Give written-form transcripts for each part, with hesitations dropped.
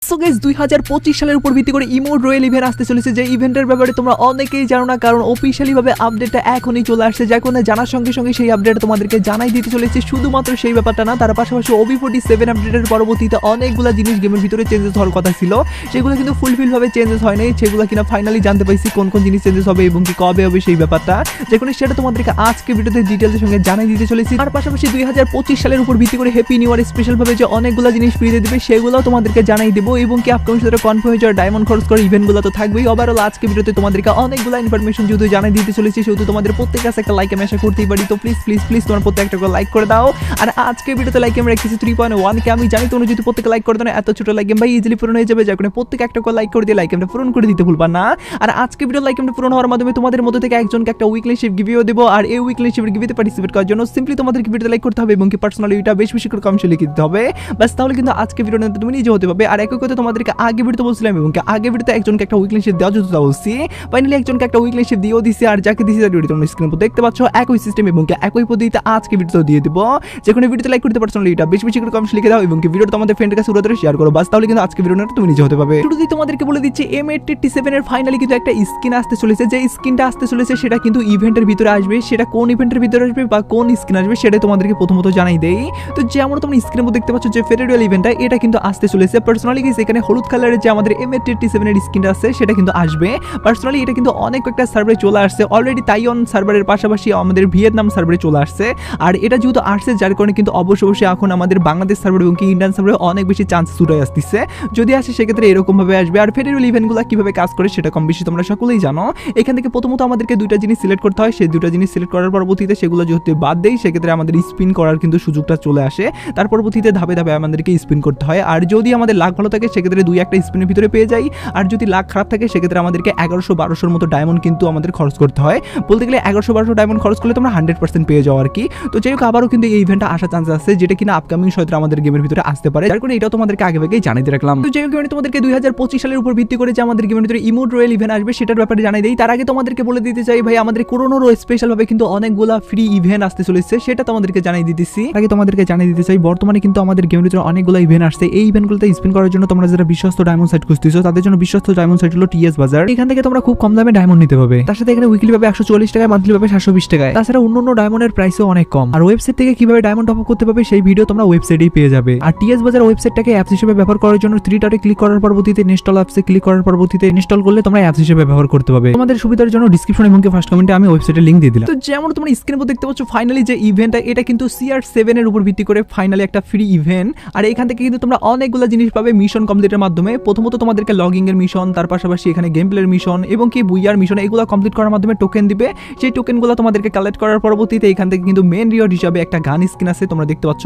So guys 2025 সালের উপর ভিত্তি করে ইমোট রয়্যাল ইভেন্ট আসতে চলেছে, যে ইভেন্টের ব্যাপারে তোমরা অনেকেই জানো না, কারণ অফিশিয়ালি ভাবে আপডেটটা এখনই চলে আসছে, যার কারণে জানার সঙ্গে সঙ্গে সেই আপডেট তোমাদেরকে জানাই দিতে চলেছে। শুধুমাত্র সেই ব্যাপারটা না, তার পাশাপাশি OB47 আপডেটের পরবর্তীতে অনেকগুলো জিনিস গেমের ভিতরে চেঞ্জেস হওয়ার কথা ছিল, সেগুলো কিন্তু ফুলফিল ভাবে চেঞ্জেস হয় নাই, সেগুলো কিনা ফাইনালি জানতে পাইছি কোন কোন জিনিস চেঞ্জেস হবে এবং কি কবে হবে সেই ব্যাপারটা, যে কোনো সেটা তোমাদেরকে আজকে ভিডিওতে ডিটেইলসের সঙ্গে জানাই দিতে চলেছি। তার পাশাপাশি 2025 সালের উপর ভিত্তি করে হ্যাপি নিউ ইয়ার স্পেশাল ভাবে যে অনেকগুলো জিনিস ফ্রিতে দিবে সেগুলোও তোমাদেরকে জানাই দেবো, এবং কি আপকামিং কনফার্ম হয়ে যাওয়ার ডায়মন্ড খরচ করে ইভেন্টগুলো তো থাকবেই। ওভারঅল আজকে ভিডিওতে তোমাদেরকে অনেকগুলো ইনফরমেশন যেহেতু জানাই দিতে চলেছি, সেহেতু তোমাদের প্রত্যেক কাছে একটা লাইক আমি আশা করতেই পারি। তো প্লিজ প্লিজ প্লিজ তোমার প্রত্যেকটা করে লাইক করে দাও। আর আজকে ভিডিওতে লাইক আমি রেখেছি 3.1 কে। আমি জানি তোমরা যদি প্রত্যেক লাইক করে দাও এত ছোট লাইক ভাই ইজিলি পূরণ হয়ে যাবে, যার কারণে প্রত্যেক একটা করে লাইক করে দিয়ে লাইক আমরা পূরণ করে দিতে ভুলবা না। আর আজকে ভিডিও লাইক আমরা পূরণ হওয়ার মাধ্যমে তোমাদের মধ্যে থেকে একজনকে একটা উইকলি শিপ গিভিও দেবো, আর এই উইকলি শিপের গিভিতে পার্টিসিপেট করার জন্য সিম্পলি তোমাদেরকে ভিডিওতে লাইক করতে হবে এবং কি পার্সোনালি এটা বেশ বেশি করে কমেন্টে লিখে দিতে হবে, বাস তাহলে কিন্তু আজকে ভিডিওতে তুমি নিজে হতে পারবে। আর একই কথা তোমাদেরকে আগে ভিডিওতে বলছিলাম এবং কি আগে ভিডিওতে একজনকে একটা উইকলি শিপ দেওয়া যেতে বলছি, ফাইনালি একজনকে একটা উইকলি শিপ দিয়েও দিছি, আর যাকে দিছি তার ভিডিও তোমরা স্ক্রিনে দেখতে পাচ্ছ একই সিস্টেম এবং কি একই পদ্ধতিতে আজকে ভিডিওতে দিয়ে দিব। যে কোনো ভিডিওতে লাইক করতে পার্সোনালি এটা বেশ বেশি করে কমেন্টে লিখে দাও এবং কি ভিডিওটা তোমাদের ফ্রেন্ডের কাছে উড়াতে শেয়ার করো, বাস তাহলে কিন্তু আজকে ভিডিওটা তুমি নিজে হতে পারবে। শুরুতেই তোমাদেরকে বলে দিচ্ছি M887 এর ফাইনালি কিন্তু একটা স্কিন আসতে চলেছে, যে স্কিনটা আসতে চলেছে সেটা কিন্তু ইভেন্টের ভিতরে আসবে, সেটা কোন ইভেন্টের ভিতরে আসবে বা কোন স্কিন আসবে সেটা তোমাদেরকে প্রথমত জানাই দেই। তো যেমন তোমরা স্ক্রিনে দেখতে পাচ্ছ যে ফেডারেল ইভেন্টটা এটা কিন্তু আসতে চলেছে। পার্সোনালি গাইস এখানে হলুদ কালারের যে আমাদের M887 এর স্কিনটা আছে সেটা কিন্তু আসবে। পার্সোনালি এটা কিন্তু অনেক একটা সার্ভারে চলে আসছে অলরেডি, তাইওয়ান সার্ভারের পাশাপাশি আমাদের ভিয়েতনাম সার্ভারে চলে আসছে। আর এটা যেহেতু আসছে যার কারণে কিন্তু অবশ্যই এখন আমাদের বাংলাদেশ সার্ভার এবং কি ইন্ডিয়ান সার্ভারে অনেক বেশি চান্সেস উঠে আসতেছে, যদি আসে সেক্ষেত্রে এরকম ভাবে আসবে। আর ফেডারেল ইভেন্টগুলো কিভাবে কাজ করে সেটা কম বেশি তোমরা সকলেই জানো। এখান থেকে প্রথমত আমাদেরকে দুইটা জিনিস সিলেক্ট করতে হয়, সেই দুইটা জিনিস সিলেক্ট করার পরবর্তীতে সেগুলো যেহেতু বাদ দেই সেক্ষেত্রে আমাদের স্পিন করার কিন্তু সুযোগটা চলে আসে, তার পরবর্তীতে ধাপে ধাপে আমাদেরকে স্পিন করতে হয়। আর যদি আমাদের লাক ভালো থাকে সেক্ষেত্রে দুই একটা স্পিনের ভিতরে পেয়ে যাই, আর যদি লাক খারাপ থাকে সেক্ষেত্রে আমাদেরকে 1100-1200 মতো ডায়মন্ড কিন্তু আমাদের খরচ করতে হয়। বলতে গেলে 1100-1200 ডায়মন্ড খরচ করলে তোমরা 100% পেয়ে যাও আর কি। তো যাই হোক আবারও কিন্তু এই ইভেন্টটা আসার চান্স আছে, যেটা কিনা আপকামিং হয়তো আমাদের গেমের ভিতরে আসতে পারে, যার কারণে এটাও তোমাদেরকে আগে ভাগেই জানিয়ে রাখলাম। তো যাই হোক আমি তোমাদেরকে 2025 সালের উপর ভিত্তি করে যে আমাদের গেমের ভিতরে ইমোট রয়্যাল ইভেন্ট আসবে সেটার ব্যাপারে জানাই দেই। তার আগে তোমাদেরকে বলে দিতে চাই ভাই আমাদের করোনারও স্পেশাল ভাবে কিন্তু অনেকগুলা ফ্রি ইভেন্ট আসতে চলেছে, সেটা তোমাদেরকে জানাই দিতেছি। আগে তোমাদেরকে জানিয়ে দিতে চাই বর্তমানে কিন্তু আমাদের গেমের ভিতরে অনেকগুলো ইভেন্ট আসছে। এই ইভেন্টগুলোতে স্পিন করার জন্য তোমরা যারা বিশ্বস্ত ডায়মন্ড সাইট খুঁজতেছো তাদের জন্য বিশ্বস্ত ডায়মন্ড সাইট হলো TS বাজার। এখান থেকে তোমরা খুব কম দামে ডায়মন্ড নিতে পারবে, তার সাথে এখানে উইকলি পাবে 140 টাকায়, মান্থলি পাবে 720 টাকায়। তাছাড়া অন্যান্য ডায়মন্ডের প্রাইসও অনেক কম। আর ওয়েবসাইট থেকে কিভাবে ডায়মন্ড টপ আপ করতে পারবে সেই ভিডিও তোমরা ওয়েবসাইটেই পেয়ে যাবে। আর TS বাজার ওয়েবসাইটটাকে অ্যাপস হিসেবে ব্যবহার করার জন্য 3 ডটে ক্লিক করার পরবর্তীতে ইনস্টল অ্যাপসে ক্লিক করার পরবর্তীতে ইনস্টল করলে তোমরা অ্যাপস হিসেবে ব্যবহার করতে পারবে। তোমাদের সুবিধার জন্য ডেসক্রিপশন এবং ফার্স্ট কমেন্টে আমি ওয়েবসাইটের লিংক দিয়ে দিলাম। তো যেমন তোমরা স্ক্রিনে দেখতে পাচ্ছ ফাইনালি যে ইভেন্টটা এটা কিন্তু CR7 এর উপর ভিত্তি করে ফাইনালি একটা ফ্রি ইভেন্ট। আর এখান থেকে কিন্তু তোমরা অনেকগুলো জিনিস পাবে মিশন কমপ্লিটের মাধ্যমে। প্রথমত তোমাদেরকে লগইং এর মিশন, তার পাশাপাশি এখানে গেম প্লের মিশন এবং কি বুইয়ার মিশন, এগুলো কমপ্লিট করার মাধ্যমে টোকেন দিবে। সেই টোকেনগুলো তোমাদেরকে কালেক্ট করার পরবর্তীতে এখান থেকে কিন্তু মেন রিওয়ার্ড হিসাবে একটা গান স্কিন আছে, তোমরা দেখতে পাচ্ছ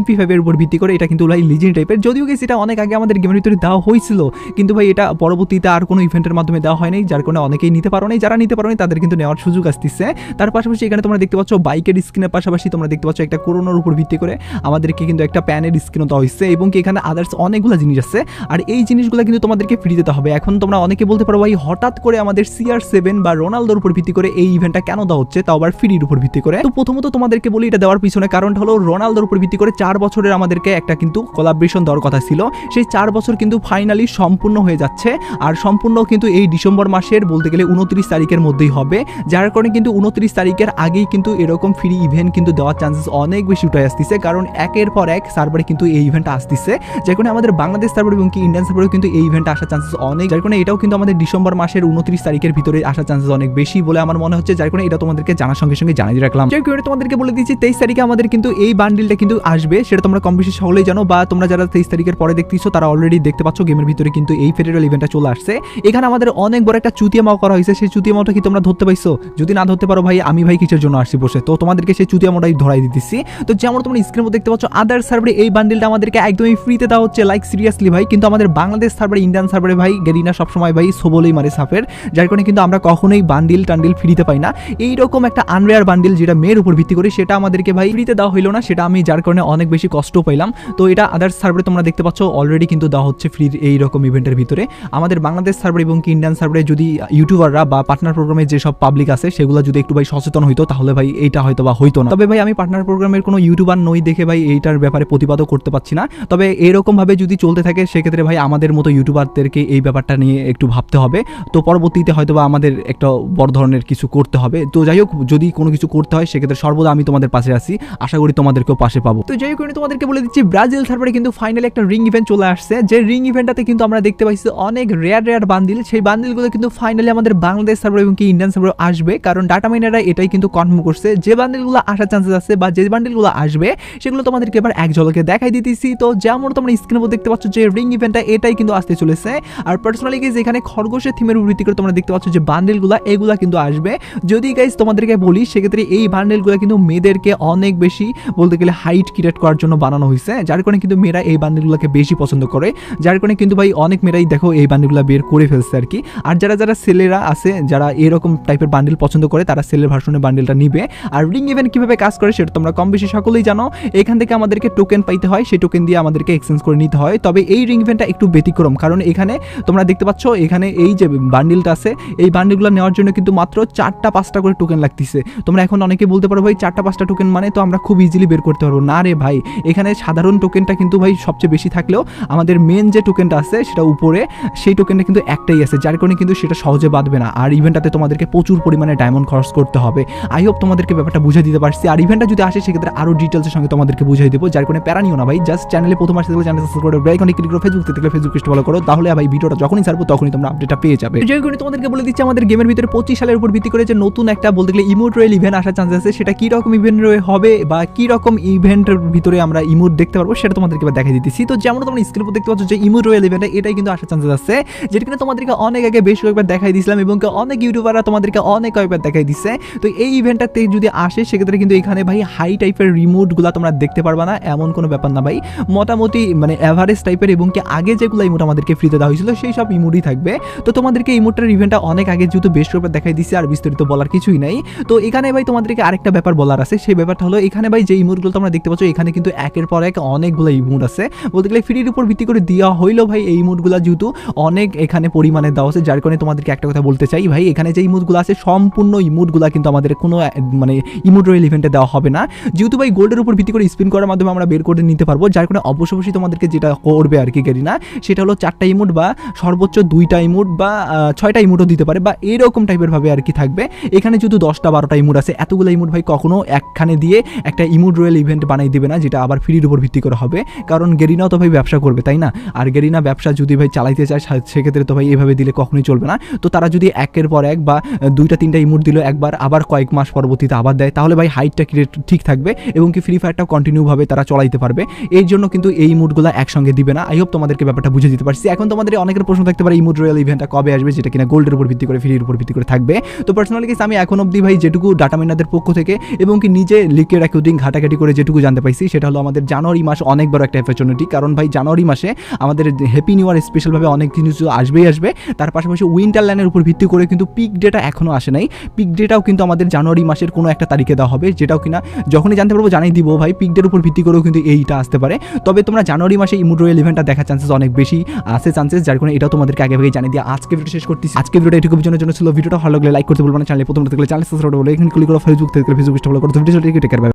MP5 এর উপর ভিত্তি করে। এটা কিন্তু লিজেন্ড টাইপের, যদিও গেছে এটা অনেক আগে আমাদের গেমের ভিতরে দেওয়া হয়েছিল, কিন্তু ভাই এটা পরবর্তীতে আর কোনো ইভেন্টের মাধ্যমে দেওয়া হয়নি, যার কারণে অনেকেই নিতে পারো নাই। যারা নিতে পারো নাই তাদের কিন্তু নেওয়ার সুযোগ আসতেছে। তার পাশাপাশি এখানে তোমরা দেখতে পাচ্ছ বাইকের স্কিনের পাশাপাশি তোমরা দেখতে পাচ্ছ একটা করোনার উপর ভিত্তি করে আমাদেরকে কিন্তু একটা প্যানের স্কিনও দেওয়া হয়েছে, এবং কি এখানে আদার্স অনেকগুলো জিনিস আছে। আর এই জিনিসগুলো কিন্তু তোমাদেরকে ফ্রি দিতে হবে। এখন তোমরা অনেকে বলতে পারো ভাই হঠাৎ করে আমাদের CR7 বা রোনালদোর উপর ভিত্তি করে এই ইভেন্টটা কেন দেওয়া হচ্ছে, তাও আবার ফ্রির উপর ভিত্তি করে। তো প্রথমত তোমাদেরকে বলি এটা দেওয়ার পিছনে কারণটা হলো রোনালদোর উপর ভিত্তি করে 4 বছরের আমাদেরকে একটা কিন্তু কোলাবরেশন দেওয়ার কথা ছিল। সেই 4 বছর কিন্তু ফাইনালি সম্পূর্ণ হয়ে যাচ্ছে, আর সম্পূর্ণ কিন্তু এই ডিসেম্বর মাসের বলতে গেলে 29 তারিখের মধ্যেই হবে, যার কারণে কিন্তু 29 তারিখের আগেই কিন্তু এরকম ফ্রি ইভেন্ট কিন্তু দেওয়ার চান্সেস অনেক বেশি উঠে আসতেছে, কারণ একের পর এক সার্ভারে কিন্তু এই ইভেন্টটা আসতেছে, যার কারণে আমাদের বাংলাদেশ সার্ভার এবং কি ইন্ডিয়ান সার্ভারেও কিন্তু এই ইভেন্টটা আসার চান্সেস অনেক, যার কারণে এটাও কিন্তু আমাদের ডিসেম্বর মাসের 29 তারিখের ভিতরে আসার চান্সেস অনেক বেশি বলে আমার মনে হচ্ছে, যার কারণে এটা তোমাদেরকে জানার সঙ্গে সঙ্গে জানিয়ে রাখলাম। যাই হোক তোমাদেরকে বলে দিচ্ছি 23 তারিখে আমাদের কিন্তু এই বান্ডিলটা কিন্তু আসবে, সেটা তোমরা কম বেশি সকলেই জানো, বা তোমরা যারা 23 তারিখের পরে দেখতেছো তারা অলরেডি দেখতে পাচ্ছ গেমের ভিতরে কিন্তু এই ফেডারেল ইভেন্টটা চলে আসছে। এখানে আমাদের অনেক বড় একটা চুতিয়া মাও করা হয়েছে, সেই চুতিয়া মাওটা কি তোমরা ধরতে পাইছো? যদি না ধরতে পারো ভাই আমি ভাই কিসের জন্য আসছি বসে, তো তোমাদেরকে সেই চুতিয়া মাওটাই ধরাই দিতেছি। তো যেমন তোমরা স্ক্রিনে দেখতে পাচ্ছ আদার সার্ভারে এই বান্ডিলটা আমাদেরকে একদমই ফ্রিতে দেওয়া হচ্ছে, লাইক সিরিয়াসলি ভাই। কিন্তু আমাদের বাংলাদেশ সার্ভারে ইন্ডিয়ান সার্ভারে ভাই গেরিনা সবসময় ভাই সবলেই মারে সাফের, যার কারণে কিন্তু আমরা কখনোই বান্ডিল টান্ডিল ফ্রিতে পাই না। এইরকম একটা আনরেয়ার বান্ডিল যেটা মেয়ের উপর ভিত্তি করে সেটা আমাদেরকে ভাই ফ্রিতে দেওয়া হইলো না, সেটা আমি যার কারণে অনেক বেশি কষ্ট পাইলাম। তো এটা আদার্স সার্ভারে তোমরা দেখতে পাচ্ছ অলরেডি কিন্তু দেওয়া হচ্ছে ফ্রি এইরকম ইভেন্টের ভিতরে। আমাদের বাংলাদেশ সার্ভার এবং কি ইন্ডিয়ান সার্ভারে যদি ইউটিউবাররা বা পার্টনার প্রোগ্রামে যেসব পাবলিক আছে সেগুলো যদি একটু ভাই সচেতন হইতো তাহলে ভাই এইটা হয়তো বা হইতো না। তবে ভাই আমি পার্টনার প্রোগ্রামের কোনো ইউটিউবার নই দেখে ভাই এইটার ব্যাপারে প্রতিবাদও করতে পারছি না। তবে এরকম ভাবে যদি চলতে থাকে থাকে সেক্ষেত্রে ভাই আমাদের মতো ইউটিউবারদেরকে এই ব্যাপারটা নিয়ে একটু ভাবতে হবে। তো পরবর্তীতে হয়তো বা আমাদের একটা বড় ধরনের কিছু করতে হবে। তো যাই হোক, যদি কোনো কিছু করতে হয় সেক্ষেত্রে সর্বদা আমি তোমাদের পাশে আছি, আশা করি তোমাদেরকেও পাশে পাবো। তো যাই হোক আমি তোমাদেরকে বলে দিচ্ছি ব্রাজিল সার্ভারে কিন্তু ফাইনালি একটা রিং ইভেন্ট চলে আসছে, যে রিং ইভেন্টটাতে কিন্তু আমরা দেখতে পাইছি অনেক রেয়ার বান্ডিল। সেই বান্ডিলগুলো কিন্তু ফাইনালি আমাদের বাংলাদেশ সার্ভার এবং কি ইন্ডিয়ান সার্ভার আসবে, কারণ ডাটা মাইনাররা এটাই কিন্তু কনফার্ম করছে যে বান্ডিলগুলো আসার চান্সেস আছে বা যে বান্ডিলগুলো আসবে সেগুলো তোমাদেরকে এবার এক ঝলকে দেখাই দিতেছি। তো যেমন তোমরা স্ক্রিনের উপর দেখতে পাচ্ছ যে রিং ইভেন্টটা এটাই কিন্তু আসতে চলেছে। আর পার্সোনালি গাইস এখানে খরগোশের থিমের উপর ভিত্তি করে তোমরা দেখতে পাচ্ছ যে বান্ডিলগুলো এগুলা কিন্তু আসবে। যদি গাইস তোমাদেরকে বলি সেক্ষেত্রে এই বান্ডিলগুলো কিন্তু মেয়েদেরকে অনেক বেশি বলতে গেলে হাইট ক্রিয়েট করার জন্য বানানো হয়েছে, যার কারণে কিন্তু মেয়েরা এই বান্ডিলগুলোকে বেশি পছন্দ করে, যার কারণে কিন্তু ভাই অনেক মেয়েরাই দেখো এই বান্ডিলগুলো বের করে ফেলছে আর কি। আর যারা ছেলেরা আছে যারা এরকম টাইপের বান্ডিল পছন্দ করে তারা সেলের ভার্সনের বান্ডিলটা নিবে। আর রিং ইভেন্ট কিভাবে কাজ করে সেটা তোমরা কম বেশি সকলেই জানো। এখান থেকে আমাদেরকে টোকেন পাইতে হয়, সেই টোকেন দিয়ে আমাদেরকে এক্সচেঞ্জ করে নিতে হয়। তবে এই রিং ইভেন্টটা একটু ব্যতিক্রম, কারণ এখানে তোমরা দেখতে পাচ্ছ এখানে এই যে বান্ডিলটা আছে এই বান্ডিলগুলো নেওয়ার জন্য কিন্তু মাত্র 4টা-5টা করে টোকেন লাগতেছে। তোমরা এখন অনেকে বলতে পারো ভাই 4টা-5টা টোকেন মানে তো আমরা খুব ইজিলি বের করতে পারবো। না রে ভাই, এখানে সাধারণ টোকেনটা কিন্তু ভাই সবচেয়ে বেশি থাকলেও আমাদের মেন যে টোকেনটা আছে সেটা উপরে সেই টোকেনটা কিন্তু একটাই আছে, যার কারণে কিন্তু সেটা সহজে বাঁধবে না। আর ইভেন্টটাতে তোমাদেরকে প্রচুর পরিমাণে ডায়মন্ড খরচ করতে হবে। আই হোপ তোমাদেরকে ব্যাপারটা বুঝিয়ে দিতে পারছি। আর ইভেন্টটা যদি আসে সেক্ষেত্রে আরও ডিটেলসের সঙ্গে তোমাদেরকে বুঝিয়ে দেবো, যার কারণে প্যারা নিও না ভাই। জাস্ট চ্যানেলে প্রথম আসতে গেলে চ্যানেল সাবস্ক্রাইব করে বেল আইকনে ক্লিক করে ফেসবুক থেকে ফেসবুক পেজটা ফলো করো, তাহলে ভাই ভিডিওটা যখনই ছাড়বো তখনই তোমরা আপডেটটা পেয়ে যাবে। যাই হোক তোমাদেরকে বলে দিচ্ছি আমাদের গেমের ভিতরে 25 সালের উপর ভিত্তি করে যে নতুন একটা বলতে গেলে ইমোট রয়েল ইভেন্ট আসার চান্স আছে। সেটা কি রকম ইভেন্ট হবে বা কি রকম ইভেন্টের ভিতরে আমরা ইমোট দেখতে পারবো সেটা তোমাদেরকে এবার দেখাই দিতেছি। তো যেমন তোমরা স্ক্রিনে উপর দেখতে পাচ্ছ যে ইমোট রয়েল ইভেন্ট এটাই কিন্তু আসার চান্সেস আছে, যেটা কিন্তু তোমাদেরকে অনেক আগে বেশ কয়েকবার দেখাই দিয়েছিলাম এবং অনেক ইউটিউবাররা তোমাদেরকে অনেক কয়েকবার দেখাই দিচ্ছে। তো এই ইভেন্টটাতে যদি আসে সেক্ষেত্রে কিন্তু এখানে ভাই হাই টাইপের রিমোটগুলো তোমরা দেখতে পারবা না, এমন কোনো ব্যাপার না ভাই। মোটামুটি মানে এভারেজ টাইপের এবং কি আগে যেগুলো ইমোট আমাদেরকে ফ্রিতে দেওয়া হয়েছিল সেই সব ইমোটই থাকবে। তো তোমাদেরকে ইমোটটার ইভেন্টটা অনেক আগে যেহেতু বেশ কয়েকবার দেখাই দিচ্ছে আর বিস্তারিত বলার কিছুই নাই। তো এখানে ভাই তোমাদেরকে আরেকটা ব্যাপার বলার আছে, সেই ব্যাপারটা হলো এখানে ভাই যে ইমোটগুলো তোমরা দেখতে পাচ্ছ এখানে কিন্তু একের পর এক অনেকগুলো ইমোট আছে, বলতে গেলে ফ্রির উপর ভিত্তি করে দেওয়া হইলো ভাই। এই ইমোটগুলো যেহেতু অনেক এখানে পরিমাণে দেওয়া আছে, যার কারণে তোমাদেরকে একটা কথা বলতে চাই ভাই, এখানে যে ইমোটগুলো আছে সম্পূর্ণ ইমোটগুলো কিন্তু আমাদের কোনো মানে ইমোট রয়েল ইভেন্টে দেওয়া হবে না, যেহেতু ভাই গোল্ডের উপর ভিত্তি করে স্পিন করার মাধ্যমে আমরা বের করে নিতে পারবো। যার কারণে অবশ্যই তোমাদেরকে যেটা করবে আর কি গেরিনা, সেটা হলো 4টা ইমোট বা সর্বোচ্চ 2টা ইমোট বা 6টা ইমোটও দিতে পারে বা এরকম টাইপের ভাবে আর কি থাকবে। এখানে যেহেতু 10টা-12টা ইমোট আছে, এতগুলো ইমোট ভাই কখনো একখানে দিয়ে একটা ইমোট রয়েল ইভেন্ট বানাই দেবে না, যেটা আবার ফ্রির উপর ভিত্তি করে হবে, কারণ গেরিনাও তো ভাই ব্যবসা করবে তাই না। আর গেরিনা ব্যবসা যদি ভাই চালাইতে চায় সেক্ষেত্রে তো ভাই এভাবে দিলে কখনোই চলবে না। তো তারা যদি একের পর এক বা 2টা-3টা ইমোট দিল একবার, আবার কয়েক মাস পরবর্তীতে আবার দেয়, তাহলে ভাই হাইটটা ঠিক থাকবে এবং কি ফ্রি ফায়ারটাও কন্টিনিউ ভাবে তারা চলাইতে পারবে। এই জন্য কিন্তু এই ইমোটগুলো একসঙ্গে দিবে না। আই হোপ তোমাদেরকে ব্যাপারটা বুঝে দিতে পারছি। এখন তোমাদের অনেকের প্রশ্ন থাকতে পারে ইমোট রয়েল ইভেন্টটা কবে আসবে, যেটা কিনা গোল্ডের উপর ভিত্তি করে ফ্রির উপর ভিত্তি করে থাকবে। তো পার্সোনালি কেস আমি এখন অবধি ভাই যেটুকু ডাটা মাইনারদের পক্ষ থেকে এবং কি নিজে লিকের অ্যাকাউন্টিং ঘাটাঘাটি করে যেটুকু জানতে পাইছি সেটা হলো আমাদের জানুয়ারি মাস অনেক বড় একটা অপরচুনিটি, কারণ ভাই জানুয়ারি মাসে আমাদের হ্যাপি নিউ ইয়ার স্পেশালভাবে অনেক কিছু আসবে। তার পাশাপাশি উইন্টারল্যান্ডের উপর ভিত্তি করে কিন্তু পিক ডেটা এখনও আসে নাই, পিক ডেটাও কিন্তু আমাদের জানুয়ারি মাসের কোনো একটা তারিখে দেওয়া হবে, যেটাও কিনা যখনই জানতে পারবো জানাই দিব ভাই। পিক ডের উপর ভিত্তি করেও কিন্তু এইটা আসতে পারে। তবে তোমরা জানুয়ারি মাসে ইমোট রয়েল ইভেন্টটা দেখার চান্সেস অনেক বেশি আছে যার কারণে এটাও তোমাদেরকে আগে জানিয়ে দিয়ে আজকে ভিডিও শেষ করতেছি। আজকে ভিডিওটা এটুকু জন্য ছিল। ভিডিওটা ভালো লাগলে লাইক করতে বলবো না, চ্যানেলে প্রথম থেকে চ্যানেল সাবস্ক্রাইব করো, এখানে ক্লিক করো, ফেসবুক থেকে ফেসবুক ফলো করো। ভিডিওটা টেক কেয়ার।